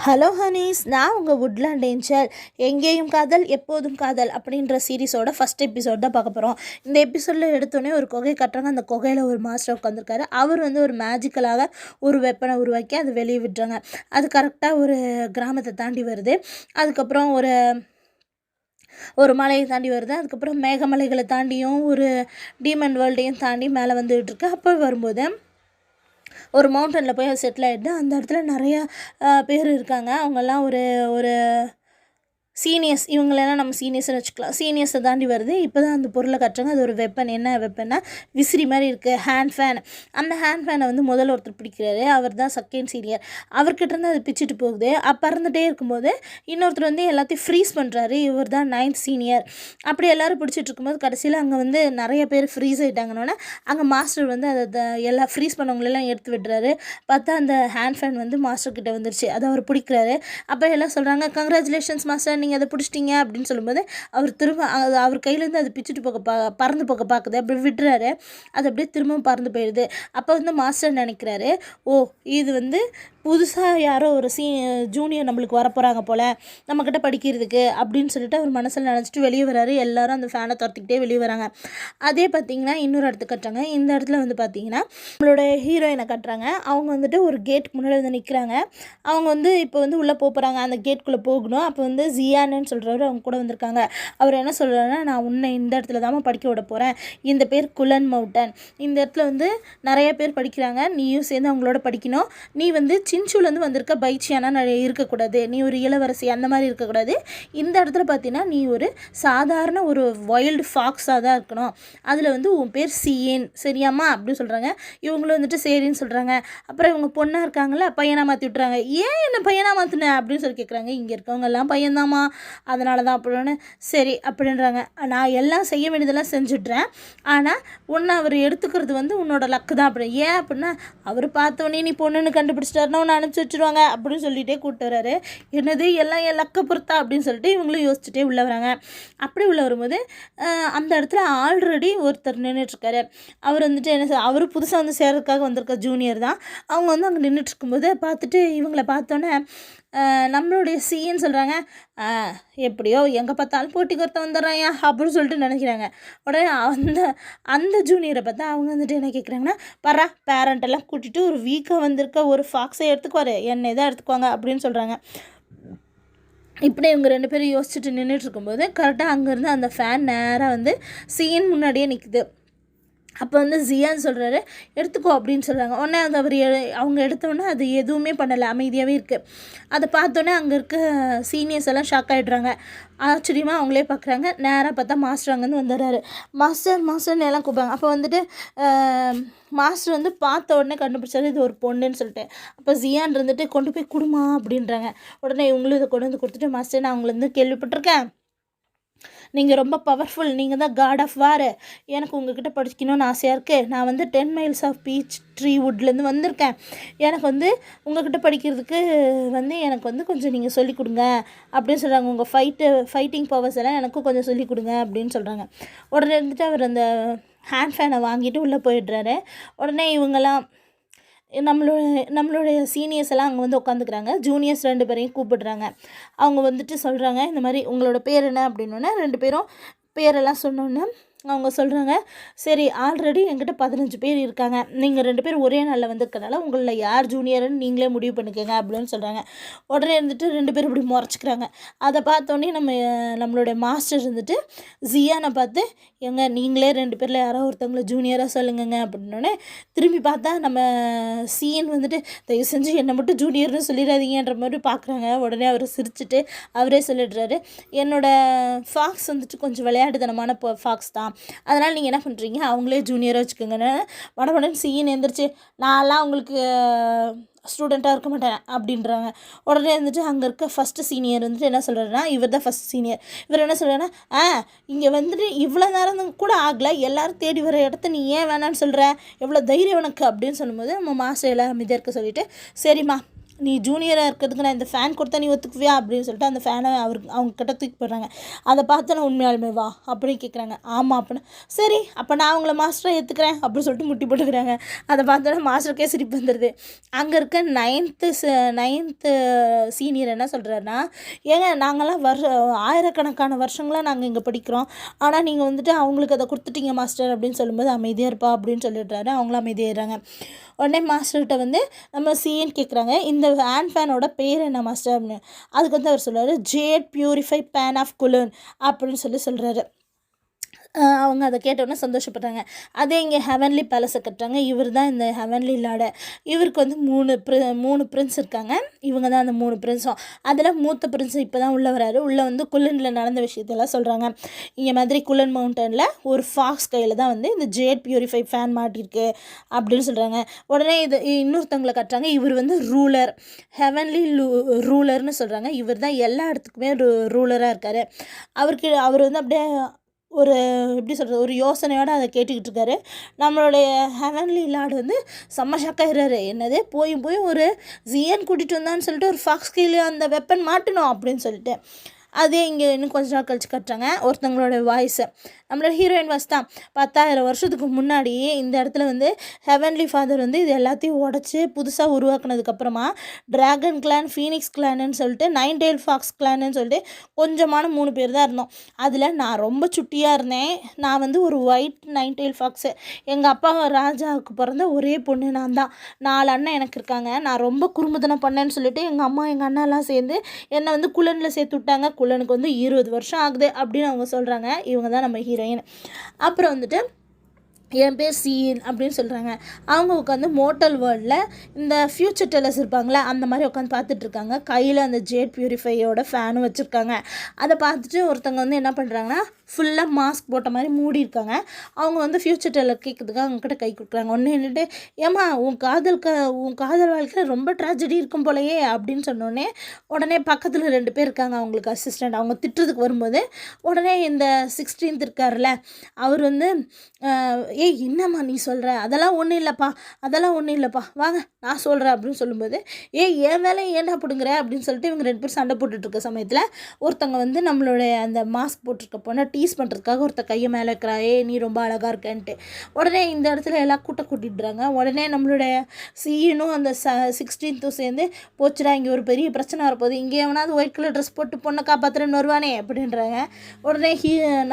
Hello Honey's, நான் உங்கள் woodland angel. எங்கேயும் காதல் எப்போதும் காதல் அப்படின்ற சீரீஸோட ஃபஸ்ட் எபிசோட் தான் பார்க்க போகிறோம். இந்த எபிசோடில் எடுத்தோடனே ஒரு குகை கட்டுறாங்க. அந்த குகையில் ஒரு மாஸ்டர் உட்காந்துருக்காரு. அவர் ஒரு மேஜிக்கலாக ஒரு வெப்பனை உருவாக்கி அதை வெளியே விட்டுறாங்க. அது கரெக்டாக ஒரு கிராமத்தை தாண்டி வருது. அதுக்கப்புறம் ஒரு மலையை தாண்டி வருது. அதுக்கப்புறம் மேகமலைகளை தாண்டியும் ஒரு டீமன் வேர்ல்டையும் தாண்டி மேலே வந்துகிட்ருக்கு. அப்போ வரும்போது ஒரு மவுண்டனில் போய் அது செட்டில் ஆகிடுது. அந்த இடத்துல நிறையா பேர் இருக்காங்க. அவங்கெல்லாம் ஒரு ஒரு சீனியர்ஸ். இவங்களெல்லாம் நம்ம சீனியர்ஸ்னு வச்சுக்கலாம். சீனியர்ஸை தாண்டி வருது. இப்போ தான் அந்த பொருளை கட்டுறாங்க. அது ஒரு வெப்பன். என்ன வெப்பன்னா விசிறி மாதிரி இருக்குது, ஹேண்ட் ஃபேன். அந்த ஹேண்ட் ஃபேனை முதல்ல ஒருத்தர் பிடிக்கிறாரு. அவர் தான் செகண்ட் சீனியர். அவர்கிட்டருந்து அது பிச்சுட்டு போகுது. பறந்துகிட்டே இருக்கும்போது இன்னொருத்தர் எல்லாத்தையும் ஃப்ரீஸ் பண்ணுறாரு. இவர் தான் 9th சீனியர். அப்படி எல்லோரும் பிடிச்சிட்டு இருக்கும்போது கடைசியில் அங்கே நிறைய பேர் ஃப்ரீஸ் ஆகிட்டாங்கன்னொன்னே அங்கே மாஸ்டர் அதை எல்லாம் ஃப்ரீஸ் பண்ணவங்களெல்லாம் எடுத்து விடுறாரு. பார்த்தா அந்த ஹேண்ட் ஃபேன் மாஸ்டர்கிட்ட வந்துருச்சு. அதை அவர் பிடிக்கிறாரு. அப்போ எல்லாம் சொல்கிறாங்க, கங்க்ராச்சுலேஷன்ஸ் மாஸ்டர், நீங்கள் அதை பிடிச்சிட்டிங்க அப்படின்னு சொல்லும்போது அவர் திரும்ப அவர் கையிலேருந்து அது பிச்சுட்டு பறந்து போக பார்க்குது. அப்படி விட்டுறாரு. அது அப்படியே திரும்பவும் பறந்து போயிடுது. அப்போ மாஸ்டர் நினைக்கிறாரு, ஓ இது புதுசாக யாரோ ஒரு ஜூனியர் நம்மளுக்கு வரப்போகிறாங்க போல் நம்மக்கிட்ட படிக்கிறதுக்கு அப்படின்னு சொல்லிட்டு அவர் மனசில் நினச்சிட்டு வெளியே வராரு. எல்லோரும் அந்த ஃபேனை துரத்திக்கிட்டே வெளியே வராங்க. அதே பார்த்திங்கன்னா இன்னொரு இடத்துக்கு கட்டுறாங்க. இந்த இடத்துல பார்த்திங்கன்னா நம்மளோட ஹீரோயினை கட்டுறாங்க. அவங்க ஒரு கேட்டுக்கு முன்னாடி நிற்கிறாங்க. அவங்க இப்போ உள்ளே போகிறாங்க. அந்த கேட்டுக்குள்ளே போகணும். அப்போ ஜியான்னு சொல்கிறவர் அவங்க கூட வந்திருக்காங்க. அவர் என்ன சொல்கிறாருன்னா, நான் உன்னை இந்த இடத்துல தான் படிக்க விட போகிறேன். இந்த பேர் குலன் மவுண்டன். இந்த இடத்துல நிறைய பேர் படிக்கிறாங்க. நீயும் சேர்ந்து அவங்களோட படிக்கணும். நீ சின்சூலேருந்து வந்திருக்க பைச்சியானா இருக்கக்கூடாது. நீ ஒரு இளவரசி அந்த மாதிரி இருக்கக்கூடாது. இந்த இடத்துல பார்த்தீங்கன்னா நீ ஒரு சாதாரண ஒரு வைல்டு ஃபாக்ஸாக தான் இருக்கணும். அதில் உன் பேர் சியேன், சரியாம்மா அப்படின்னு சொல்கிறாங்க. இவங்களும் சரின்னு சொல்கிறாங்க. அப்புறம் இவங்க பொண்ணாக இருக்காங்களே, பையனாக மாற்றி விட்டுறாங்க. ஏன் என்ன பையனாக மாற்றினேன் அப்படின்னு சொல்லி கேட்குறாங்க. இங்கே இருக்கவங்கெல்லாம் பையன்தாம்மா, அதனால தான் அப்படின்னு. சரி அப்படின்றாங்க. நான் எல்லாம் செய்ய வேண்டியதெல்லாம் செஞ்சுட்றேன். ஆனால் உன்னை அவர் எடுத்துக்கிறது உன்னோட லக்கு தான். அப்படி ஏன் அப்படின்னா அவர் பார்த்தோன்னே நீ பொண்ணுன்னு கண்டுபிடிச்சிட்டாருன்னா உன்னை அனுப்பிச்சி வச்சுருவாங்க அப்படின்னு சொல்லிகிட்டே கூப்பிட்டு வர்றாரு. என்னது எல்லாம் என் லக்கை பொறுத்தா அப்படின்னு சொல்லிட்டு இவங்களும் யோசிச்சுட்டே உள்ளே வராங்க. அப்படி உள்ளே வரும்போது அந்த இடத்துல ஆல்ரெடி ஒருத்தர் நின்றுட்டுருக்காரு. அவர் என்ன அவர் புதுசாக சேர்றதுக்காக வந்திருக்க ஜூனியர் தான். அவங்க அங்கே நின்றுட்டுருக்கும்போது பார்த்துட்டு இவங்களை பார்த்தோன்னே நம்மளுடைய சின்னு சொல்கிறாங்க, எப்படியோ எங்கே பார்த்தாலும் போட்டிக்கு ஒருத்த வந்துடுறாங்க அப்படின்னு சொல்லிட்டு நினைக்கிறாங்க. உடனே அந்த ஜூனியரை பார்த்தா அவங்க என்ன கேட்குறாங்கன்னா, பேரண்ட்டெல்லாம் கூட்டிகிட்டு ஒரு வீக்காக வந்திருக்க ஒரு ஃபாக்ஸை எடுத்துக்குவார், என்னை தான் எடுத்துக்குவாங்க அப்படின்னு சொல்கிறாங்க. இப்படி இவங்க 2 பேரும் யோசிச்சுட்டு நின்றுட்டு இருக்கும்போது கரெக்டாக அங்கேருந்து அந்த ஃபேன் நேராக சீன் முன்னாடியே நிற்குது. அப்போ ஜியான்னு சொல்கிறாரு, எடுத்துக்கோ அப்படின்னு சொல்கிறாங்க. உடனே அது அவங்க எடுத்தோடனே அது எதுவுமே பண்ணலை, அமைதியாகவே இருக்குது. அதை பார்த்தோன்னே அங்கே இருக்க சீனியர்ஸ் எல்லாம் ஷாக் ஆகிடுறாங்க. ஆச்சரியமாக அவங்களே பார்க்குறாங்க. நேராக பார்த்தா மாஸ்டர் அங்கேருந்து வந்துடுறாரு. மாஸ்டர்னு எல்லாம் கூப்பிடுவாங்க. அப்போ மாஸ்டர் பார்த்த உடனே கண்டுபிடிச்சாரு இது ஒரு பொண்ணுன்னு சொல்லிட்டு. அப்போ ஜியான் கொண்டு போய் கொடுமா அப்படின்றாங்க. உடனே இவங்களும் இதை கொண்டு கொடுத்துட்டு, மாஸ்டர் நான் அவங்கள கேள்விப்பட்டிருக்கேன், நீங்கள் ரொம்ப பவர்ஃபுல், நீங்கள் தான் காட் ஆஃப் வார், எனக்கு உங்கள்கிட்ட படிக்கணும்னு ஆசையாக இருக்குது. நான் 10 மைல்ஸ் ஆஃப் பீச் ட்ரீ வுட்லேருந்து வந்திருக்கேன். எனக்கு உங்கள்கிட்ட படிக்கிறதுக்கு எனக்கு கொஞ்சம் நீங்கள் சொல்லிக் கொடுங்க அப்படின்னு சொல்கிறாங்க. உங்கள் ஃபைட்டிங் பவர்ஸ் எல்லாம் எனக்கும் கொஞ்சம் சொல்லிக் கொடுங்க அப்படின்னு சொல்கிறாங்க. உடனே அவர் அந்த ஹேண்ட் ஃபேனை வாங்கிட்டு உள்ளே போயிடுறாரு. உடனே இவங்கெல்லாம் நம்மளுடைய சீனியர்ஸ் எல்லாம் அங்கே உட்காந்துக்கிறாங்க. ஜூனியர்ஸ் 2 பேரையும் கூப்பிடுறாங்க. அவங்க சொல்கிறாங்க, இந்த மாதிரி உங்களோட பேர் என்ன அப்படின்னோடனே 2 பேரும் பேரெல்லாம் சொன்னோன்னே அவங்க சொல்கிறாங்க, சரி ஆல்ரெடி என்கிட்ட 15 பேர் இருக்காங்க, நீங்கள் 2 பேர் ஒரே நாளில் வந்திருக்கனால உங்களில் யார் ஜூனியர்னு நீங்களே முடிவு பண்ணிக்கோங்க அப்படின்னு சொல்கிறாங்க. உடனே 2 பேர் இப்படி முறைச்சிக்கிறாங்க. அதை பார்த்தோன்னே நம்மளுடைய மாஸ்டர் ஜியானை பார்த்து, எங்க நீங்களே 2 பேரில் யாரோ ஒருத்தவங்கள ஜூனியராக சொல்லுங்கங்க அப்படின்னோடனே திரும்பி பார்த்தா நம்ம சீன் தயவு செஞ்சு என்னை மட்டும் ஜூனியர்னு சொல்லிடாதீங்கன்ற மாதிரி பார்க்குறாங்க. உடனே அவர் சிரிச்சுட்டு அவரே சொல்லிடுறாரு, என்னோடய ஃபாக்ஸ் கொஞ்சம் விளையாட்டுத்தனமான ஃபாக்ஸ் தான், அதனால் நீங்கள் என்ன பண்ணுறீங்க அவங்களே ஜூனியராக வச்சுக்கோங்கன்னு மடமடன்னு சீன் எழுந்திரிச்சு, நான்லாம் உங்களுக்கு ஸ்டூடெண்ட்டாக இருக்க மாட்டேன் அப்படின்றாங்க. உடனே அங்கே இருக்க ஃபஸ்ட்டு சீனியர் என்ன சொல்கிறாருன்னா, இவர் தான் ஃபஸ்ட் சீனியர். இவர் என்ன சொல்கிறாருன்னா, இங்கே இவ்வளோ நேரம் கூட ஆகலை, எல்லோரும் தேடி வர இடத்த நீ ஏன் வேணான்னு சொல்கிற, எவ்வளோ தைரியம் உனக்கு அப்படின்னு சொல்லும்போது நம்ம மாஸ்டர் எல்லாம் அமைதியாக இருக்க சொல்லிவிட்டு, சரிம்மா நீ ஜூனியராக இருக்கிறதுக்கு நான் இந்த ஃபேன் கொடுத்தா நீ ஒத்துக்குவியா அப்படின்னு சொல்லிட்டு அந்த ஃபேனை அவங்க கிட்ட தூக்கி போடுறாங்க. அதை பார்த்து நான் உண்மையாலுமே வா அப்படின்னு கேட்குறாங்க. ஆமாம் அப்படின்னு. சரி அப்போ நான் அவங்கள மாஸ்டரை ஏற்றுக்கிறேன் அப்படின்னு சொல்லிட்டு முட்டி போட்டுக்கிறாங்க. அதை பார்த்தோன்னா மாஸ்டருக்கே சிரிப்பு வந்துடுது. அங்கே இருக்க நைன்த்து சீனியர் என்ன சொல்கிறாருன்னா, ஏங்க நாங்கள்லாம் ஆயிரக்கணக்கான வருஷங்களாக நாங்கள் இங்கே படிக்கிறோம், ஆனால் நீங்கள் வந்துட்டு அவங்களுக்கு அதை கொடுத்துட்டீங்க மாஸ்டர் அப்படின்னு சொல்லும்போது அமைதியாக இருப்பா அப்படின்னு சொல்லிடுறாரு. அவங்களும் அமைதியாகிறாங்க. உடனே மாஸ்டர்கிட்ட வந்து நம்ம சிஎன் கேட்குறாங்க, இந்த ஹேண்ட் ஃபேனோட பேர் என்ன மாஸ்டர் அப்படின்னு. அதுக்கு வந்து அவர் சொல்கிறாரு, ஜேட் பியூரிஃபை பேன் ஆஃப் குலோன் அப்படின்னு சொல்கிறாரு. அவங்க அதை கேட்டோன்னே சந்தோஷப்படுறாங்க. அதே இங்கே ஹெவன்லி பேலஸை கட்டுறாங்க. இவர் தான் இந்த ஹெவன்லி லார்டு. இவருக்கு வந்து 3 பிரின்ஸ் இருக்காங்க. இவங்க தான் அந்த 3 பிரின்ஸும். அதில் மூத்த பிரின்ஸ் இப்போ தான் உள்ளே வராரு. உள்ளே வந்து குலனில் நடந்த விஷயத்தெல்லாம் சொல்கிறாங்க. இங்கே மாதிரி குலன் மவுண்டனில் ஒரு ஃபாக்ஸ் கையில் தான் வந்து இந்த ஜேட் பியூரிஃபை ஃபேன் மாட்டிருக்கு அப்படின்னு சொல்கிறாங்க. உடனே இது இன்னொருத்தவங்களை கட்டுறாங்க. இவர் வந்து ரூலர், ஹெவன்லி ரூலர்னு சொல்கிறாங்க. இவர் தான் எல்லா இடத்துக்குமே ரூலராக இருக்கார். அவர் வந்து அப்படியே ஒரு எப்படி சொல்கிறது, ஒரு யோசனையோடு அதை கேட்டுக்கிட்டு இருக்காரு. நம்மளுடைய ஹெவன்லி லார்டு வந்து செம்ம ஷாக்காகிறாரு. என்னது போய் ஒரு ஜியன் கூட்டிகிட்டு வந்தான்னு சொல்லிட்டு ஒரு ஃபாக்ஸ் கீழே அந்த வெப்பன் மாட்டணும் அப்படின்னு சொல்லிட்டு. அதே இங்கே இன்னும் கொஞ்ச நாள் கழிச்சு கட்டுறாங்க. ஒருத்தவங்களோட வாய்ஸை நம்மளோட ஹீரோயின் வாய்ஸ் தான். 10,000 வருஷத்துக்கு முன்னாடி இந்த இடத்துல வந்து ஹெவன்லி ஃபாதர் வந்து இது எல்லாத்தையும் உடச்சி புதுசாக உருவாக்குனதுக்கப்புறமா ட்ராகன் கிளான், ஃபீனிக்ஸ் கிளான்னு சொல்லிட்டு 9 டெயில் ஃபாக்ஸ் கிளான்னு சொல்லிட்டு கொஞ்சமான 3 பேர் தான் இருந்தோம். அதில் நான் ரொம்ப சுட்டியாக இருந்தேன். நான் வந்து ஒரு ஒயிட் 9 டெயில் ஃபாக்ஸு. எங்கள் அப்பா ராஜாவுக்கு பிறந்த ஒரே பொண்ணு நான் தான். 4 அண்ணன் எனக்கு இருக்காங்க. நான் ரொம்ப குறும்புத்தனம் பண்ணேன்னு சொல்லிட்டு எங்கள் அம்மா எங்கள் அண்ணாலாம் சேர்ந்து என்னை வந்து குலனில் சேர்த்து விட்டாங்க. குலனுக்கு வந்து 20 வருஷம் ஆகுது அப்படின்னு அவங்க சொல்கிறாங்க. இவங்க தான் நம்ம ஹீரோயின். அப்புறம் வந்துட்டு என் பேர் சிஎன் அப்படின்னு சொல்கிறாங்க. அவங்க உட்காந்து மோட்டல் வேர்ல்டில் இந்த ஃப்யூச்சர் டெல்லர்ஸ் இருப்பாங்களே அந்த மாதிரி உட்காந்து பார்த்துட்ருக்காங்க. கையில் அந்த ஜேட் பியூரிஃபையோட ஃபேனும் வச்சுருக்காங்க. அதை பார்த்துட்டு ஒருத்தவங்க வந்து என்ன பண்ணுறாங்கன்னா ஃபுல்லாக மாஸ்க் போட்ட மாதிரி மூடி இருக்காங்க. அவங்க வந்து ஃப்யூச்சர் டெல்லர் கேட்குறதுக்காக அவங்கக்கிட்ட கை கொடுக்குறாங்க. ஒன்று நின்றுட்டு, ஏம்மா உன் காதல் வாழ்க்கையில் ரொம்ப ட்ராஜடி இருக்கும் போலையே அப்படின்னு சொன்னோடனே உடனே பக்கத்தில் 2 பேர் இருக்காங்க அவங்களுக்கு அசிஸ்டண்ட். அவங்க திட்டுறதுக்கு வரும்போது உடனே இந்த 16th இருக்கார்ல அவர் வந்து, ஏய் என்னம்மா நீ சொல்கிற, அதெல்லாம் ஒன்றும் இல்லைப்பா வாங்க நான் சொல்கிறேன் அப்படின்னு சொல்லும்போது, என் வேலையை ஏன்டா பிடுங்குற அப்படின்னு சொல்லிட்டு இவங்க 2 பேர் சண்டை போட்டுட்ருக்க சமயத்தில் ஒருத்தவங்க வந்து நம்மளுடைய அந்த மாஸ்க் போட்டிருக்க போனால் டீஸ் பண்ணுறதுக்காக ஒருத்த கையை மேலே இருக்கிறா, நீ ரொம்ப அழகாக இருக்கேன்ட்டு. உடனே இந்த இடத்துல எல்லாம் கூட்டிடுறாங்க. உடனே நம்மளுடைய சிஎனும் அந்த 16th சேர்ந்து, போச்சுடா இங்கே ஒரு பெரிய பிரச்சனை வரப்போகுது, இங்கே எவனாவது ஒயிட் கலர் ட்ரெஸ் போட்டு பொண்ணை காப்பாற்றுறேன்னு வருவானே அப்படின்றாங்க. உடனே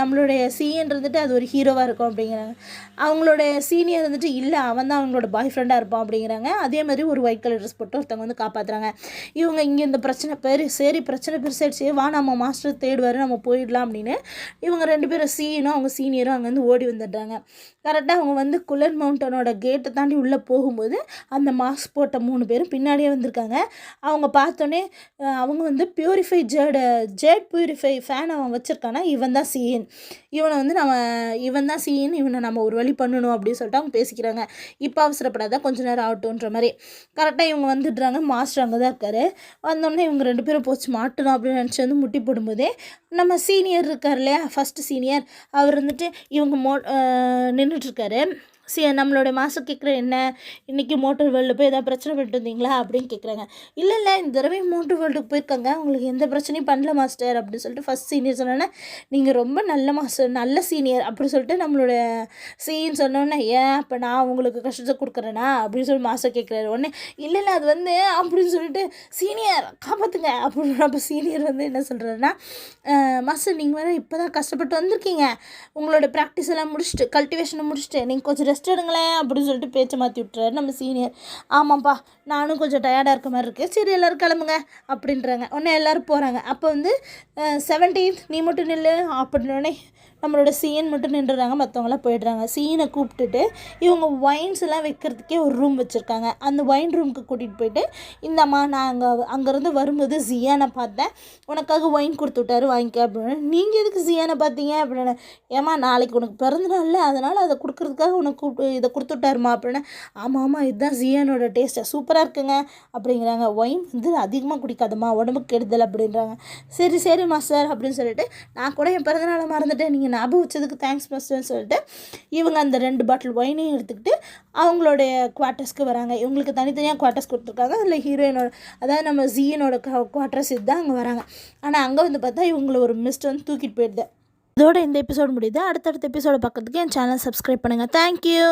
நம்மளுடைய சிஎன் இருந்துட்டு அது ஒரு ஹீரோவாக இருக்கும் அப்படிங்கிறாங்க. அவங்களுடைய சீனியர் இருந்துட்டு இல்லை அவன் தான் அவங்களோட பாய் ஃப்ரெண்டாக இருப்பான் அப்படிங்கிறாங்க. அதே மாதிரி ஒரு ஒயிட் கலர் ட்ரெஸ் போட்டு ஒருத்தவங்க வந்து காப்பாற்றுறாங்க. இவங்க இங்கே இந்த பிரச்சனை பெருசாகிடுச்சு, வா நம்ம மாஸ்டர் தேடுவார், நம்ம போயிடலாம் அப்படின்னு இவங்க 2 பேரும் சிஎனும் அவங்க சீனியரும் அங்கேருந்து ஓடி வந்துடுறாங்க. கரெக்டாக அவங்க வந்து குலன் மவுண்டனோட கேட்டை தாண்டி உள்ளே போகும்போது அந்த மாஸ்க் போட்ட 3 பேரும் பின்னாடியே வந்திருக்காங்க. அவங்க பார்த்தோன்னே அவங்க வந்து ஜேட் பியூரிஃபை ஃபேன் அவன் வச்சுருக்கானா இவன் தான் சிஎன், இவனை நம்ம ஒரு வழி பண்ணணும் அப்படின்னு சொல்லிட்டு அவங்க பேசிக்கிறாங்க. இப்போ அவசரப்படாத, கொஞ்சம் நேரம் ஆகட்டும்ன்ற மாதிரி. கரெக்டாக இவங்க வந்துடுறாங்க. மாஸ்டர் அங்கே தான் இருக்கார். வந்தோடனே இவங்க 2 பேரும் போச்சு மாட்டணும் அப்படின்னு நினச்சி வந்து முட்டி போடும்போதே நம்ம சீனியர் இருக்கார் இல்லையா, ஃபஸ்ட்டு சீனியர், அவர் வந்துட்டு இவங்க நின்றுட்டுருக்காரு. நம்மளோட மாஸ்டர் கேட்குற, என்ன இன்றைக்கி மோட்டர் வேர்ல்டில் போய் எதாவது பிரச்சனை பண்ணிட்டு வந்தீங்களா அப்படின்னு கேட்குறாங்க. இல்லை இந்த தடவை மோட்டர் வேர்ல்டுக்கு போயிருக்காங்க, உங்களுக்கு எந்த பிரச்சனையும் பண்ணல மாஸ்டர் அப்படின்னு சொல்லிட்டு ஃபஸ்ட் சீனியர் சொன்னோன்னே, நீங்கள் ரொம்ப நல்ல சீனியர் அப்படி சொல்லிட்டு நம்மளோட சீன் சொன்னோன்னே, அப்போ நான் உங்களுக்கு கஷ்டத்தை கொடுக்குறேனா அப்படின்னு சொல்லி மாஸ்டர் கேட்குறாரு. உடனே இல்லை அது வந்து அப்படின்னு சொல்லிட்டு, சீனியர் காப்பாற்றுங்க அப்படின்னு. அப்போ சீனியர் வந்து என்ன சொல்கிறாருன்னா, மாஸ்டர் நீங்கள் வேறு இப்போ தான் கஷ்டப்பட்டு வந்திருக்கீங்க, உங்களோட ப்ராக்டிஸ் எல்லாம் முடிச்சுட்டு கல்டிவேஷனை முடிச்சுட்டு நீங்கள் கொஞ்சம் ரெஸ்ட் எடுங்களேன் அப்படின்னு சொல்லிட்டு பேச்சை மாற்றி விட்டுறாரு நம்ம சீனியர். ஆமாப்பா நானும் கொஞ்சம் டயர்டாக இருக்க மாதிரி இருக்குது, சரி எல்லோரும் கிளம்புங்க அப்படின்றாங்க. உடனே எல்லோரும் போகிறாங்க. அப்போ வந்து 17th நீ மட்டும் நில்லு அப்படின்னோடனே நம்மளோட சீன் மட்டும் நின்றுறாங்க, மற்றவங்களாம் போயிடுறாங்க. சீனை கூப்பிட்டுட்டு இவங்க ஒயின்ஸ் எல்லாம் வைக்கிறதுக்கே ஒரு ரூம் வச்சுருக்காங்க. அந்த ஒயின் ரூமுக்கு கூட்டிகிட்டு போயிட்டு, இந்தம்மா நான் அங்கேருந்து வரும்போது ஜியானை பார்த்தேன், உனக்காக ஒயின் கொடுத்து விட்டாரு வாங்கிக்க அப்படின்னு. நீங்கள் எதுக்கு ஜியானை பார்த்தீங்க அப்படின்னு. ஏமா நாளைக்கு உனக்கு பிறந்தநாள் அதனால் அதை கொடுக்குறதுக்காக உனக்கு இதை கொடுத்து விட்டாருமா அப்படின்னு. ஆமாம் இதுதான் ஜியானோட டேஸ்ட்டை சூப்பராக சூப்பராக இருக்குங்க அப்படிங்கிறாங்க. ஒயின் வந்து அதிகமாக குடிக்காதம்மா, உடம்புக்கு கெடுதல் அப்படின்றாங்க. சரி சரி மாஸ்டர் அப்படின்னு சொல்லிட்டு, நான் கூட என் பிறந்தநாளை மறந்துட்டேன், நீங்கள் ஞாபகம் வச்சதுக்கு தேங்க்ஸ் மாஸ்டர்னு சொல்லிட்டு இவங்க அந்த 2 பாட்டில் ஒயினையும் எடுத்துக்கிட்டு அவங்களுடைய குவார்ட்டர்ஸ்க்கு வராங்க. இவங்களுக்கு தனித்தனியாக குவார்ட்டர்ஸ் கொடுத்துருக்காங்க. அதில் ஹீரோயினோட, அதாவது நம்ம ஜீனோட குவார்ட்டர்ஸ் இதுதான் அங்கே வராங்க. ஆனால் அங்கே வந்து பார்த்தா இவங்களை ஒரு மிஸ்ட் வந்து தூக்கிட்டு போயிடுது. இதோட இந்த எபிசோட் முடியுது. அடுத்தடுத்த எபிசோட பார்க்கறதுக்கு என் சேனல் சப்ஸ்கிரைப் பண்ணுங்கள். தேங்க்யூ.